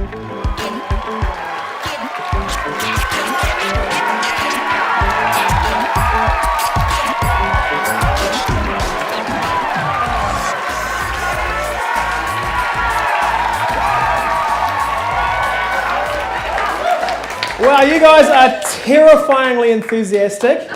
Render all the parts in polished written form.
Wow, you guys are terrifyingly enthusiastic.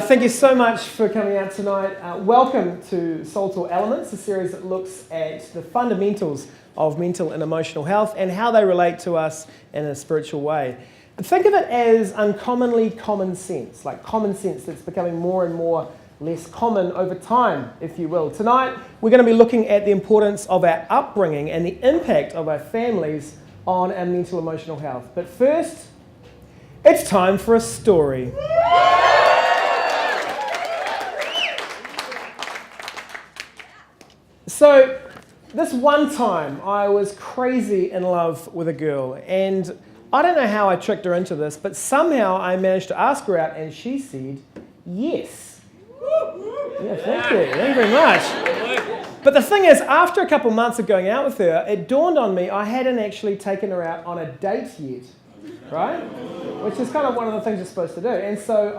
Thank you so much for coming out tonight. Welcome to Soul to Elements, a series that looks at the fundamentals of mental and emotional health and how they relate to us in a spiritual way. Think of it as uncommonly common sense, like common sense that's becoming more and more less common over time, if you will. Tonight, we're going to be looking at the importance of our upbringing and the impact of our families on our mental emotional health. But first, it's time for a story. So, this one time I was crazy in love with a girl, and I don't know how I tricked her into this, but somehow I managed to ask her out and she said yes. Yeah, thank you very much. But the thing is, after a couple months of going out with her, it dawned on me I hadn't actually taken her out on a date yet, right? Which is kind of one of the things you're supposed to do. And so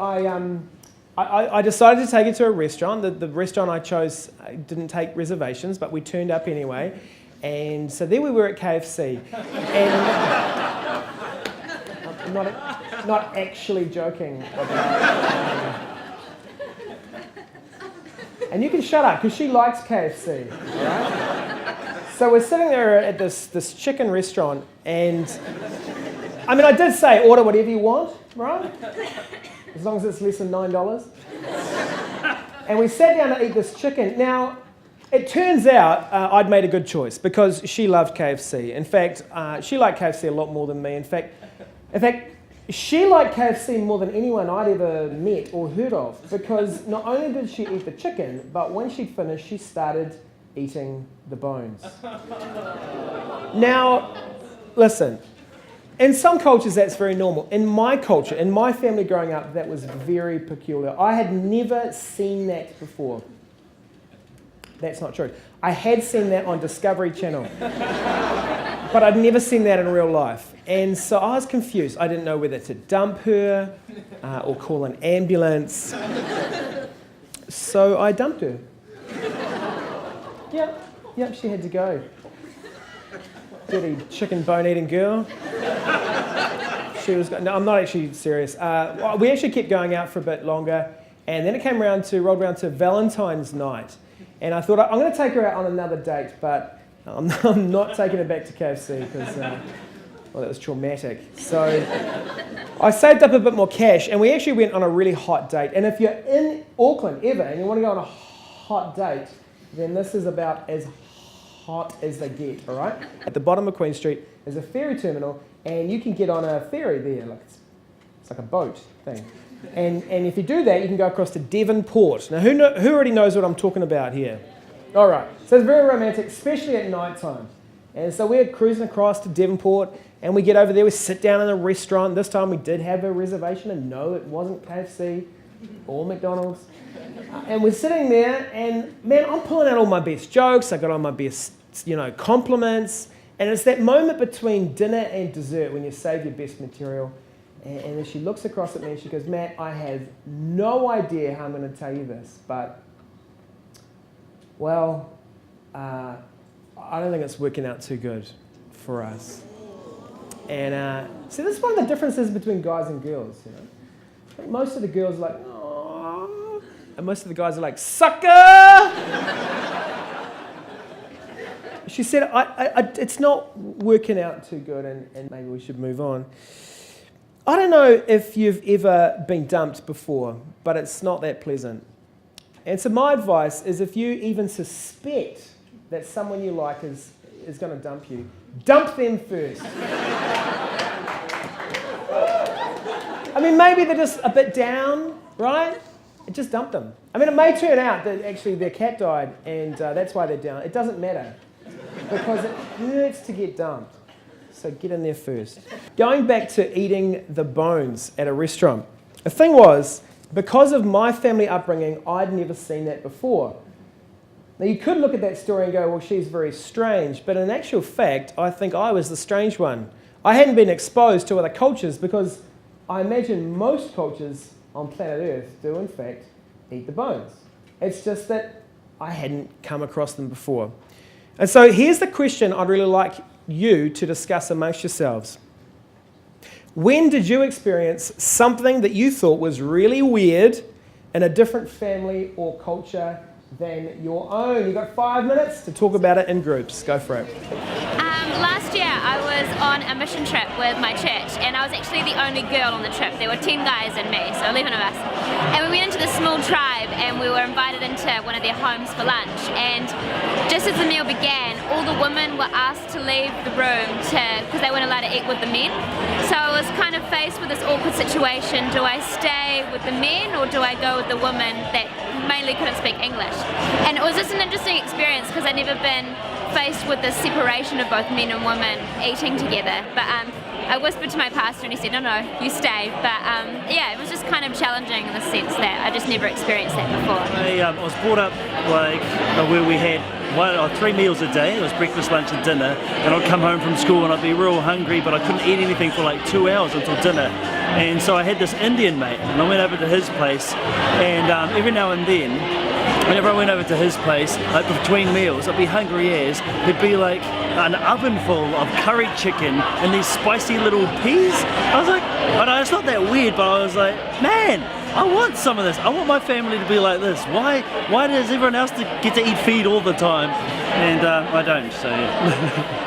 I decided to take her to a restaurant. The restaurant I chose didn't take reservations, but we turned up anyway. And so there we were at KFC. And I'm not actually joking about and you can shut up, because she likes KFC, all right? So we're sitting there at this chicken restaurant, and I mean, I did say order whatever you want, right? As long as it's less than $9. And we sat down to eat this chicken. Now, it turns out I'd made a good choice, because she loved KFC. In fact, she liked KFC a lot more than me. In fact, she liked KFC more than anyone I'd ever met or heard of, because not only did she eat the chicken, but when she'd finished, she started eating the bones. Now, listen, in some cultures that's very normal. In my culture, in my family growing up, that was very peculiar. I had never seen that before. That's not true. I had seen that on Discovery Channel, but I'd never seen that in real life. And so I was confused. I didn't know whether to dump her or call an ambulance. So I dumped her. Yep, she had to go. Dirty chicken bone-eating girl. No, I'm not actually serious. We actually kept going out for a bit longer, and then it rolled around to Valentine's night. And I thought, I'm going to take her out on another date, but I'm not taking her back to KFC because, well, that was traumatic. So I saved up a bit more cash, and we actually went on a really hot date. And if you're in Auckland ever and you want to go on a hot date, then this is about as hot as they get, all right? At the bottom of Queen Street is a ferry terminal, and you can get on a ferry there. Like it's like a boat thing. And if you do that, you can go across to Devonport. Now, who already knows what I'm talking about here? All right. So it's very romantic, especially at night time. And so we're cruising across to Devonport, and we get over there. We sit down in a restaurant. This time we did have a reservation, and no, it wasn't KFC or McDonald's. And we're sitting there, and man, I'm pulling out all my best jokes. I got all my best, compliments. And it's that moment between dinner and dessert when you save your best material. And then she looks across at me and she goes, Matt, I have no idea how I'm going to tell you this, but, well, I don't think it's working out too good for us. And see, this is one of the differences between guys and girls, I think most of the girls are like, aww, and most of the guys are like, sucker! She said, it's not working out too good, and maybe we should move on. I don't know if you've ever been dumped before, but it's not that pleasant. And so my advice is, if you even suspect that someone you like is going to dump you, dump them first. I mean, maybe they're just a bit down, right? Just dump them. I mean, it may turn out that actually their cat died and that's why they're down. It doesn't matter, because it hurts to get dumped. So get in there first. Going back to eating the bones at a restaurant. The thing was, because of my family upbringing, I'd never seen that before. Now, you could look at that story and go, well, she's very strange. But in actual fact, I think I was the strange one. I hadn't been exposed to other cultures because I imagine most cultures on planet Earth do, in fact, eat the bones. It's just that I hadn't come across them before. And so here's the question I'd really like you to discuss amongst yourselves. When did you experience something that you thought was really weird in a different family or culture than your own? You've got 5 minutes to talk about it in groups. Go for it. Last year I was on a mission trip with my church, and I was actually the only girl on the trip. There were 10 guys and me, so 11 of us. And we went into this small tribe and we were invited into one of their homes for lunch. And just as the meal began, all the women were asked to leave the room because they weren't allowed to eat with the men. So I was kind of faced with this awkward situation. Do I stay with the men or do I go with the women that mainly couldn't speak English? And it was just an interesting experience because I'd never been faced with this separation of both men and women eating together. But I whispered to my pastor and he said, no, you stay. But yeah, it was just kind of challenging in the sense that I just never experienced that before. I was brought up like where we had 3 meals a day. It was breakfast, lunch and dinner. And I'd come home from school and I'd be real hungry, but I couldn't eat anything for like 2 hours until dinner. And so I had this Indian mate and I went over to his place, and every now and then, whenever I went over to his place, like between meals, I'd be hungry as, there'd be like an oven full of curry chicken and these spicy little peas. I was like, I know it's not that weird, but I was like, man, I want some of this. I want my family to be like this. Why does everyone else get to eat feed all the time? And I don't, so yeah.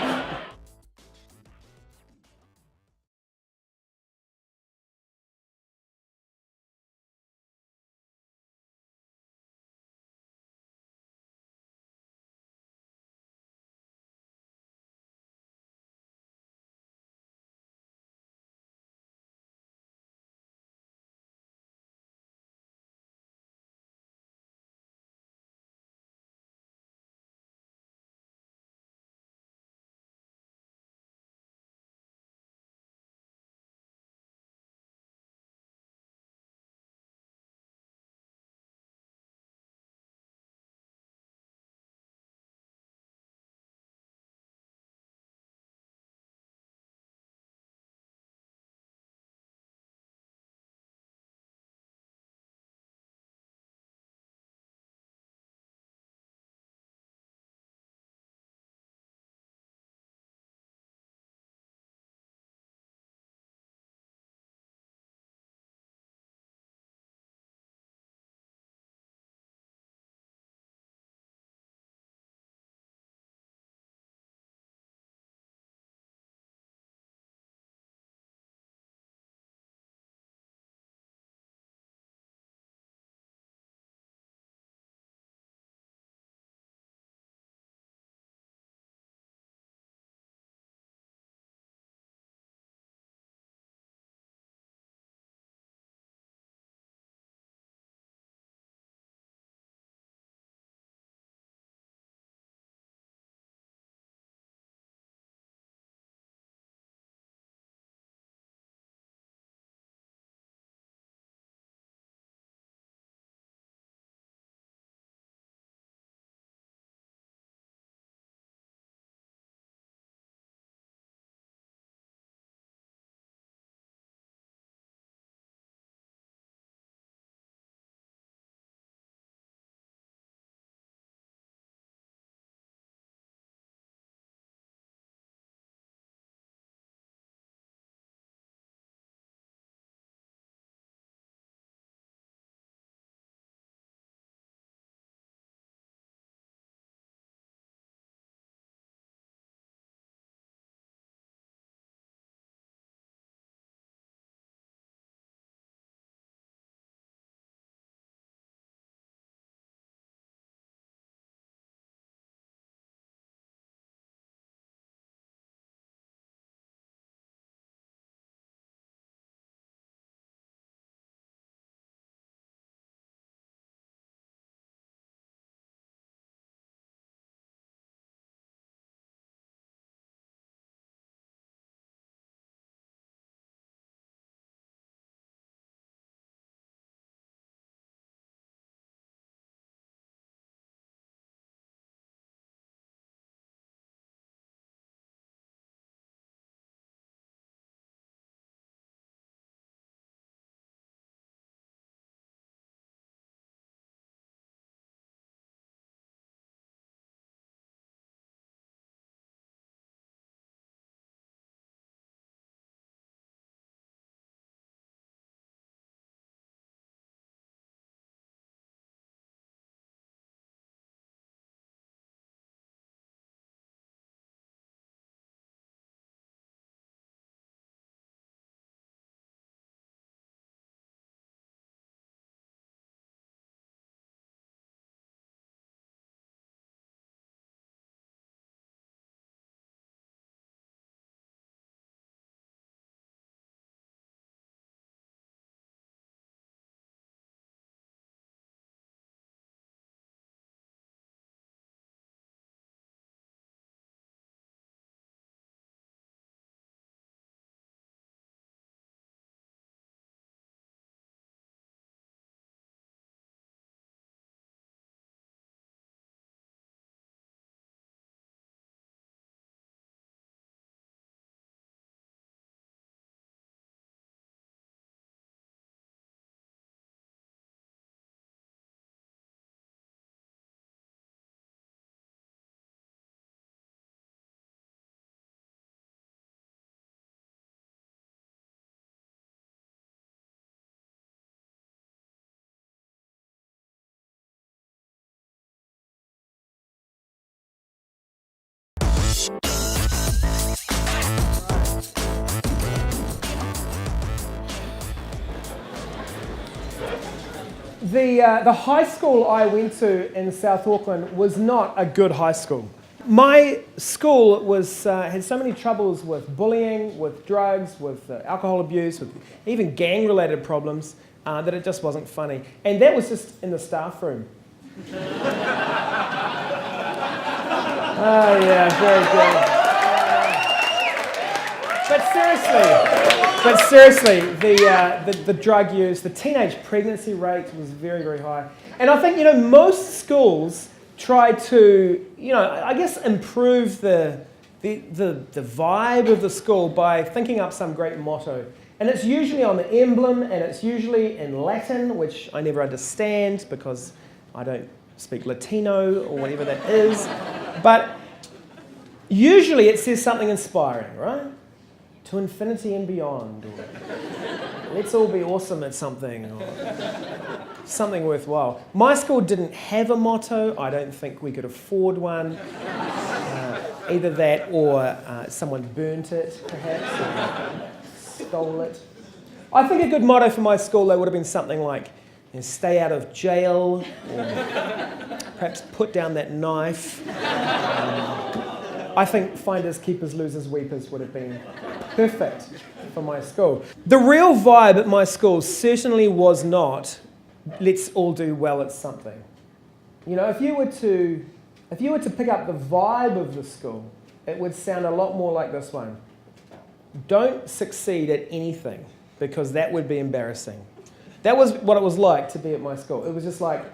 The high school I went to in South Auckland was not a good high school. My school had so many troubles with bullying, with drugs, with alcohol abuse, with even gang-related problems that it just wasn't funny. And that was just in the staff room. Oh yeah, very good. But seriously, the drug use, the teenage pregnancy rate was very, very high. And I think, most schools try to, I guess improve the vibe of the school by thinking up some great motto. And it's usually on the emblem, and it's usually in Latin, which I never understand because I don't speak Latino or whatever that is. But usually it says something inspiring, right? To infinity and beyond, or let's all be awesome at something, or something worthwhile. My school didn't have a motto. I don't think we could afford one. Either that or someone burnt it, perhaps, or stole it. I think a good motto for my school, though, would have been something like, stay out of jail, or perhaps put down that knife. I think finders, keepers, losers, weepers would have been perfect for my school. The real vibe at my school certainly was not, let's all do well at something. If you were to pick up the vibe of the school, it would sound a lot more like this one. Don't succeed at anything, because that would be embarrassing. That was what it was like to be at my school. It was just like,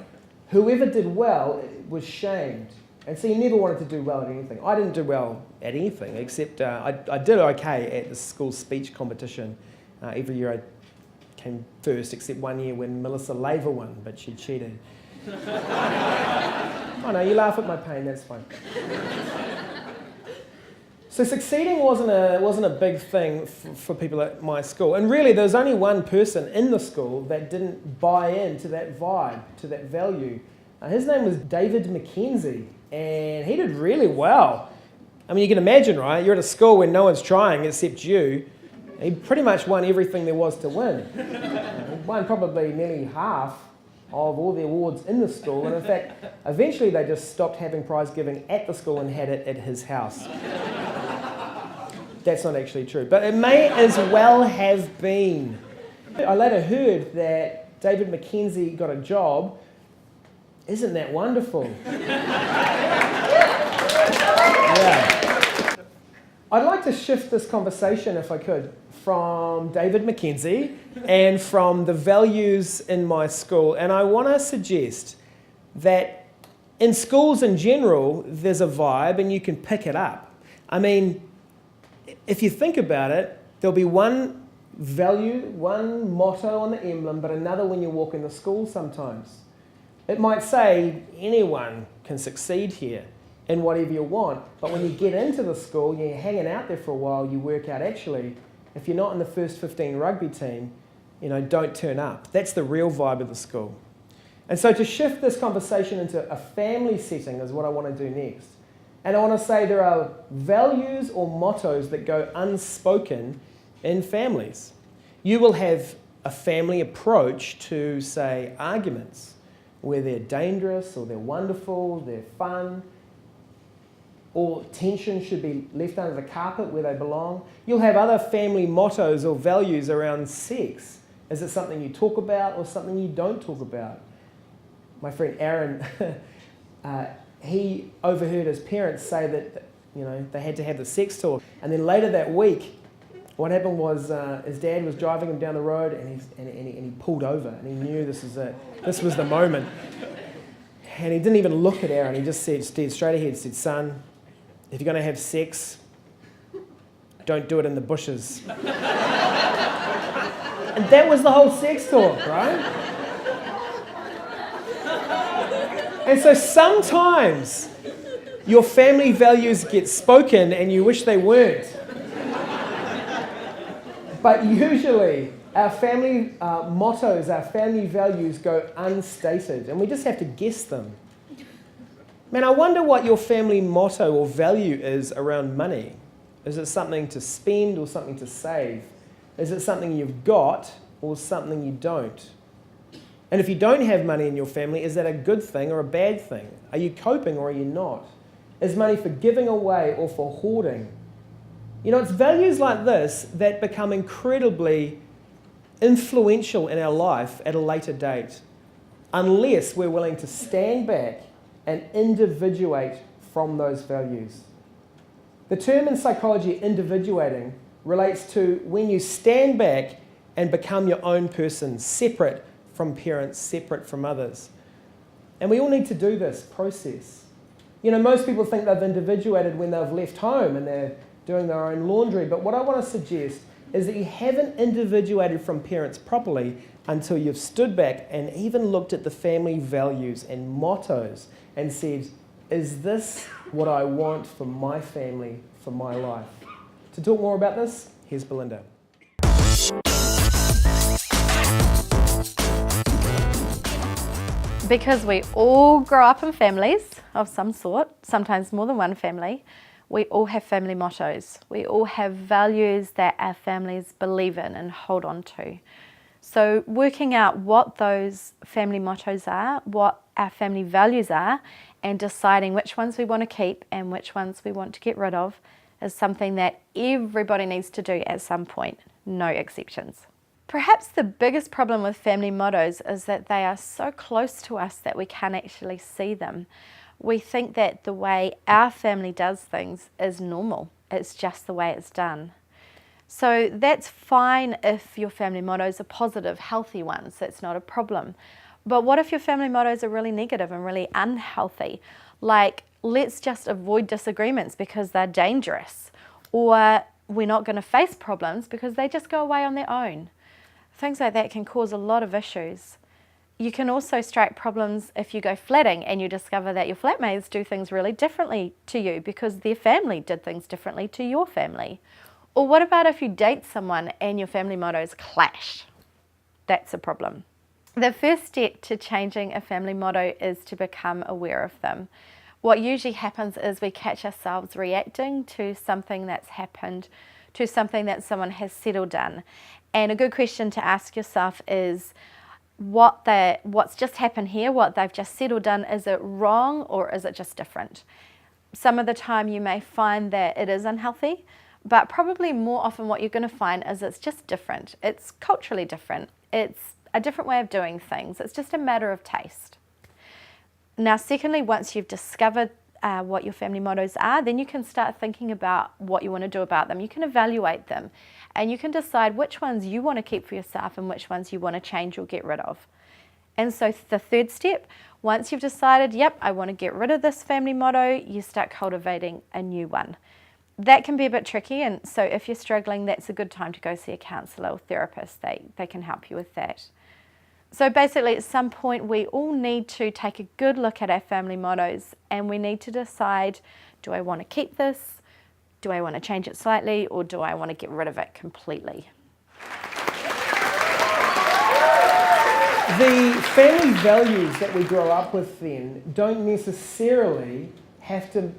whoever did well was shamed. And so you never wanted to do well at anything. I didn't do well at anything, except I did okay at the school speech competition. Every year I came first, except one year when Melissa Laver won, but she cheated. Oh no, you laugh at my pain, that's fine. So succeeding wasn't a big thing for people at my school. And really, there was only one person in the school that didn't buy into that vibe, to that value. His name was David Mackenzie, and he did really well. I mean, you can imagine, right? You're at a school where no one's trying except you. He pretty much won everything there was to win. He won probably nearly half of all the awards in the school, and in fact, eventually they just stopped having prize giving at the school and had it at his house. That's not actually true, but it may as well have been. I later heard that David Mackenzie got a job. Isn't that wonderful? Yeah. I'd like to shift this conversation, if I could, from David Mackenzie and from the values in my school. And I want to suggest that in schools in general, there's a vibe and you can pick it up. I mean, if you think about it, there'll be one value, one motto on the emblem, but another when you walk in the school sometimes. It might say anyone can succeed here in whatever you want, but when you get into the school, you're hanging out there for a while, you work out actually, if you're not in the first 15 rugby team, don't turn up. That's the real vibe of the school. And so to shift this conversation into a family setting is what I want to do next. And I want to say there are values or mottos that go unspoken in families. You will have a family approach to, say, arguments, where they're dangerous or they're wonderful, they're fun, or tension should be left under the carpet where they belong. You'll have other family mottos or values around sex. Is it something you talk about or something you don't talk about? My friend Aaron, he overheard his parents say that they had to have the sex talk. And then later that week, what happened was his dad was driving him down the road and he pulled over and he knew this was it. This was the moment. And he didn't even look at Aaron. He just stared straight ahead and said, "Son, if you're going to have sex, don't do it in the bushes." And that was the whole sex talk, right? And so sometimes your family values get spoken and you wish they weren't. But usually our family mottos, our family values go unstated and we just have to guess them. Man, I wonder what your family motto or value is around money. Is it something to spend or something to save? Is it something you've got or something you don't? And if you don't have money in your family, is that a good thing or a bad thing? Are you coping or are you not? Is money for giving away or for hoarding? You know, it's values like this that become incredibly influential in our life at a later date, unless we're willing to stand back and individuate from those values. The term in psychology, individuating, relates to when you stand back and become your own person, separate from parents, separate from others. And we all need to do this process. You know, most people think they've individuated when they've left home and they're doing their own laundry, but what I want to suggest is that you haven't individuated from parents properly until you've stood back and even looked at the family values and mottos and said, is this what I want for my family, for my life? To talk more about this, here's Belinda. Because we all grow up in families of some sort, sometimes more than one family, we all have family mottos. We all have values that our families believe in and hold on to. So working out what those family mottos are, what our family values are, and deciding which ones we want to keep and which ones we want to get rid of is something that everybody needs to do at some point, no exceptions. Perhaps the biggest problem with family mottos is that they are so close to us that we can't actually see them. We think that the way our family does things is normal. It's just the way it's done. So that's fine if your family mottos are positive, healthy ones. That's not a problem. But what if your family mottos are really negative and really unhealthy? Like, let's just avoid disagreements because they're dangerous. Or we're not going to face problems because they just go away on their own. Things like that can cause a lot of issues. You can also strike problems if you go flatting and you discover that your flatmates do things really differently to you because their family did things differently to your family. Or what about if you date someone and your family mottos clash? That's a problem. The first step to changing a family motto is to become aware of them. What usually happens is we catch ourselves reacting to something that's happened, to something that someone has said or done. And a good question to ask yourself is, what's just happened here, what they've just said or done, is it wrong or is it just different? Some of the time you may find that it is unhealthy, but probably more often what you're going to find is it's just different. It's culturally different. It's a different way of doing things. It's just a matter of taste. Now, secondly, once you've discovered what your family mottos are, then you can start thinking about what you want to do about them. You can evaluate them and you can decide which ones you want to keep for yourself and which ones you want to change or get rid of. And so the third step, once you've decided, yep, I want to get rid of this family motto, you start cultivating a new one. That can be a bit tricky, and so if you're struggling, that's a good time to go see a counsellor or therapist. They can help you with that. So basically, at some point, we all need to take a good look at our family mottos and we need to decide, do I want to keep this? Do I want to change it slightly? Or do I want to get rid of it completely? The family values that we grow up with then don't necessarily have to,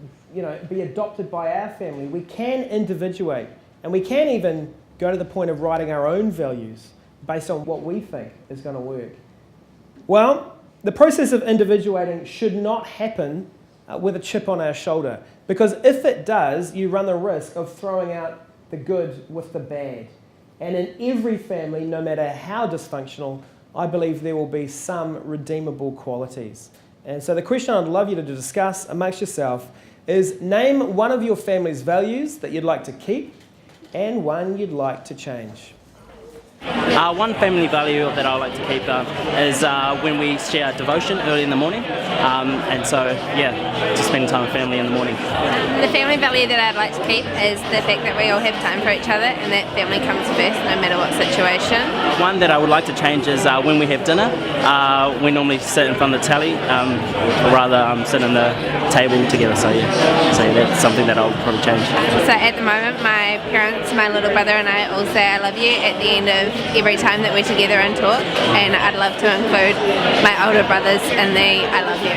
be adopted by our family. We can individuate, and we can even go to the point of writing our own values based on what we think is going to work. Well, the process of individuating should not happen with a chip on our shoulder, because if it does, you run the risk of throwing out the good with the bad. And in every family, no matter how dysfunctional, I believe there will be some redeemable qualities. And so the question I'd love you to discuss amongst yourself is, name one of your family's values that you'd like to keep and one you'd like to change. One family value that I like to keep is when we share devotion early in the morning, and so to spend time with family in the morning. The family value that I'd like to keep is the fact that we all have time for each other and that family comes first no matter what situation. One that I would like to change is when we have dinner, we normally sit in front of the telly, or rather sit in the table together, so that's something that I'll probably change. So at the moment my parents, my little brother and I all say I love you at the end of every time that we're together and talk, and I'd love to include my older brothers in the I love you.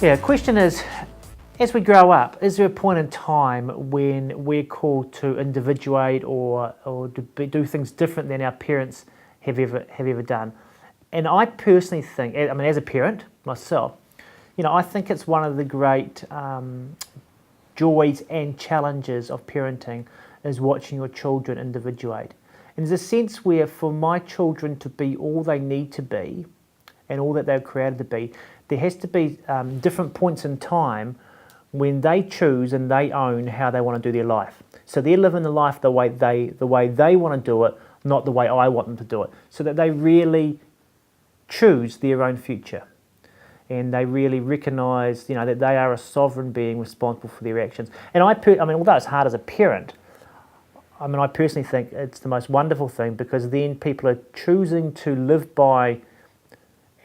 Yeah, the question is, as we grow up, is there a point in time when we're called to individuate or do things different than our parents have ever done? And I personally think, I mean, as a parent myself, I think it's one of the great joys and challenges of parenting is watching your children individuate. And there's a sense where for my children to be all they need to be and all that they're created to be, there has to be different points in time when they choose and they own how they want to do their life. So they're living the life the way they want to do it, not the way I want them to do it. So that they really choose their own future. And they really recognise, that they are a sovereign being responsible for their actions. And although it's hard as a parent, I personally think it's the most wonderful thing, because then people are choosing to live by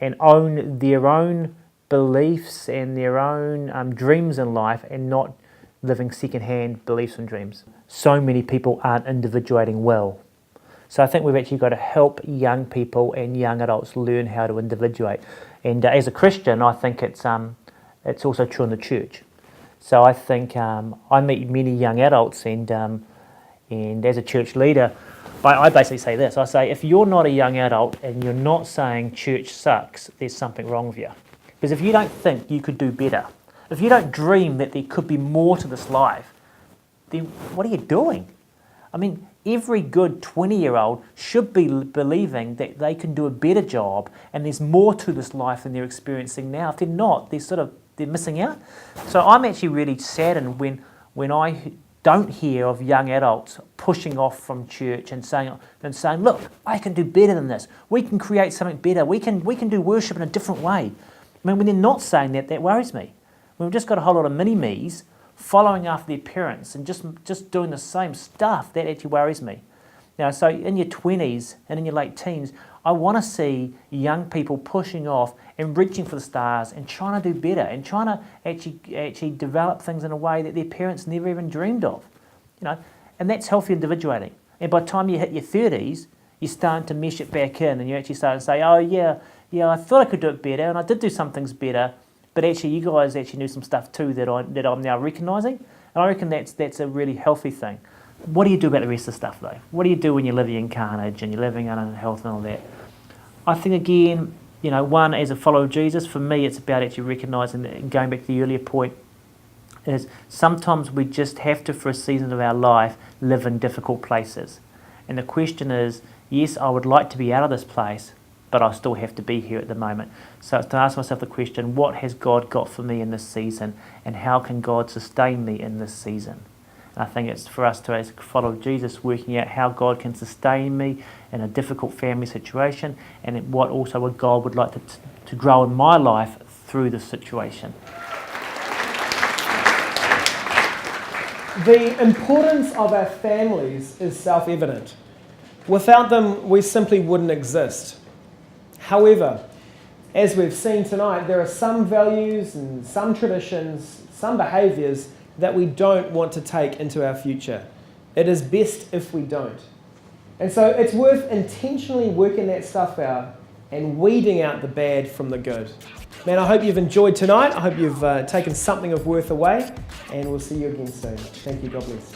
and own their own beliefs and their own dreams in life, and not living second-hand beliefs and dreams. So many people aren't individuating well. So I think we've actually got to help young people and young adults learn how to individuate. And as a Christian, I think it's also true in the church. So I think I meet many young adults, and as a church leader, I basically say this. I say, if you're not a young adult and you're not saying church sucks, there's something wrong with you. Because if you don't think you could do better, if you don't dream that there could be more to this life, then what are you doing? I mean, every good 20-year-old should be believing that they can do a better job and there's more to this life than they're experiencing now. If they're not, they're missing out. So I'm actually really saddened when I don't hear of young adults pushing off from church and saying, look, I can do better than this. We can create something better. We can do worship in a different way. I mean, when they're not saying that, that worries me. We've just got a whole lot of mini-me's following after their parents and just doing the same stuff. That actually worries me. So in your 20s and in your late teens, I want to see young people pushing off and reaching for the stars and trying to do better and trying to actually develop things in a way that their parents never even dreamed of. And that's healthy individuating. And by the time you hit your 30s, you're starting to mesh it back in, and you actually start to say, oh yeah, I thought I could do it better, and I did do some things better, but actually you guys actually knew some stuff too that I'm now recognising, and I reckon that's a really healthy thing. What do you do about the rest of the stuff though? What do you do when you're living in carnage and you're living in unhealth and all that? I think again, one, as a follower of Jesus, for me it's about actually recognising that, and going back to the earlier point, is sometimes we just have to, for a season of our life, live in difficult places. And the question is, yes, I would like to be out of this place, but I still have to be here at the moment. So it's to ask myself the question, what has God got for me in this season, and how can God sustain me in this season? And I think it's for us to, as follow Jesus, working out how God can sustain me in a difficult family situation, and what God would like to grow in my life through this situation. The importance of our families is self-evident. Without them, we simply wouldn't exist. However, as we've seen tonight, there are some values and some traditions, some behaviours that we don't want to take into our future. It is best if we don't. And so it's worth intentionally working that stuff out and weeding out the bad from the good. Man, I hope you've enjoyed tonight. I hope you've taken something of worth away, and we'll see you again soon. Thank you. God bless.